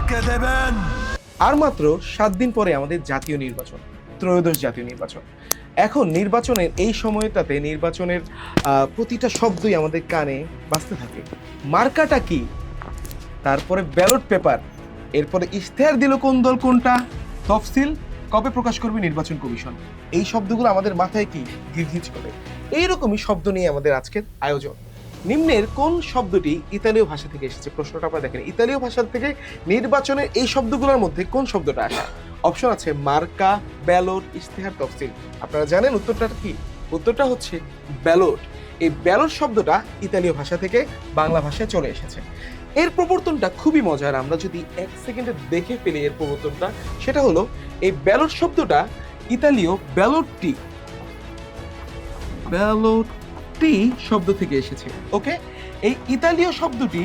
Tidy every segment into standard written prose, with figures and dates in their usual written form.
কাকে দেবেন? আর মাত্র 7 দিন পরে আমাদের জাতীয় নির্বাচন, ত্রয়োদশ জাতীয় নির্বাচন। এখন নির্বাচনের এই সময়টাতে নির্বাচনের প্রতিটা শব্দই আমাদের কানে বাজতে থাকে। মার্কাটা কি, তারপরে ব্যালট পেপার, এরপরে ইশতেহার দিল কোন দল কোনটা, তফসিল কবে প্রকাশ করবে নির্বাচন কমিশন, এই শব্দগুলো আমাদের মাথায় কি গিরগিজ করে। এইরকমই শব্দ নিয়ে আমাদের আজকের আয়োজন। নিম্নের কোন শব্দটি ইতালীয় ভাষা থেকে এসেছে? প্রশ্নটা আপনারা দেখেন, ইতালীয় ভাষা থেকে নির্বাচনের এই শব্দগুলোর মধ্যে কোন শব্দটা আসে? অপশন আছে মার্কা, ব্যালট, ইশতেহার, তফসিল। আপনারা জানেন উত্তরটা কি? উত্তরটা হচ্ছে ব্যালট। এই ব্যালট শব্দটা ইতালীয় ভাষা থেকে বাংলা ভাষায় চলে এসেছে। এর প্রবর্তনটা খুবই মজার, আমরা যদি 1 সেকেন্ডে দেখে ফেলি এর প্রবর্তনটা, সেটা হলো এই ব্যালট শব্দটা ইতালীয় ব্যালটটি শব্দ থেকে এসেছে। ওকে, এই ইতালীয় শব্দটি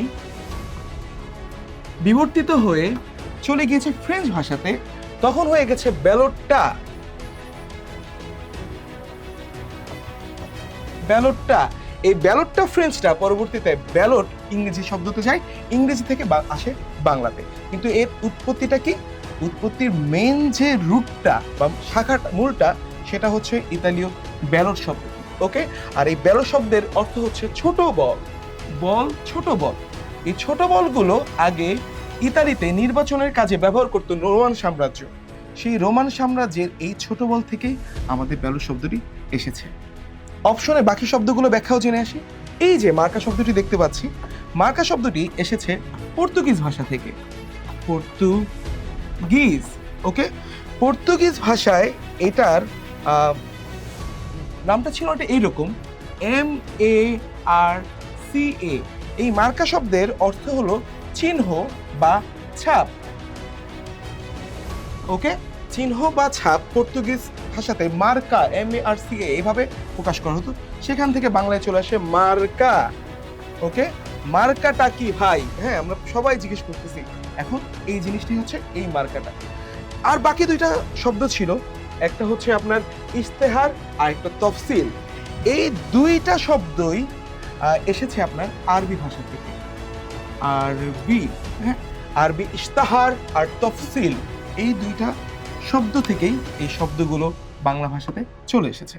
বিবর্তিত হয়ে চলে গিয়েছে ফ্রেঞ্চ ভাষাতে, তখন হয়ে গেছে ব্যালটটা। এই ব্যালটটা ফ্রেঞ্চটা পরবর্তীতে ব্যালট ইংরেজি শব্দতে যায়, ইংরেজি থেকে আসে বাংলাতে। কিন্তু এর উৎপত্তিটা কি? উৎপত্তির মেন যে রুটটা বা শাখাটা, মূলটা, সেটা হচ্ছে ইতালীয় ব্যালট শব্দ। ওকে, আর এই ব্যালট শব্দের অর্থ হচ্ছে ছোট বল, ছোট বল। এই ছোট বলগুলো আগে ইতালিতে নির্বাচনের কাজে ব্যবহার করত রোমান সাম্রাজ্য। সেই রোমান সাম্রাজ্যের এই ছোট বল থেকেই আমাদের ব্যালট শব্দটি এসেছে। অপশনে বাকি শব্দগুলো ব্যাখ্যাও জেনে আসি। এই যে মার্কা শব্দটি দেখতে পাচ্ছি, মার্কা শব্দটি এসেছে পর্তুগিজ ভাষা থেকে। পর্তুগিজ, ওকে, পর্তুগিজ ভাষায় এটার নামটা ছিল এটা এইরকম, MARCA। এই মার্কা শব্দের অর্থ হলো চিহ্ন বা ছাপ। ওকে, চিহ্ন বা ছাপ পর্তুগিজ ভাষাতে মার্কা, MARCA এইভাবে প্রকাশ করা হতো। সেখান থেকে বাংলায় চলে আসে মার্কা। ওকে, মার্কাটা কি ভাই? হ্যাঁ, আমরা সবাই জিজ্ঞেস করতেছি এখন এই জিনিসটি হচ্ছে এই মার্কাটা। আর বাকি দুইটা শব্দ ছিল, একটা হচ্ছে আপনার ইশতেহার আর একটা তফসিল। এই দুইটা শব্দই এসেছে আপনার আরবি ভাষা থেকে। আরবি, হ্যাঁ, আরবি ইশতেহার আর তফসিল, এই দুইটা শব্দ থেকেই এই শব্দগুলো বাংলা ভাষাতে চলে এসেছে।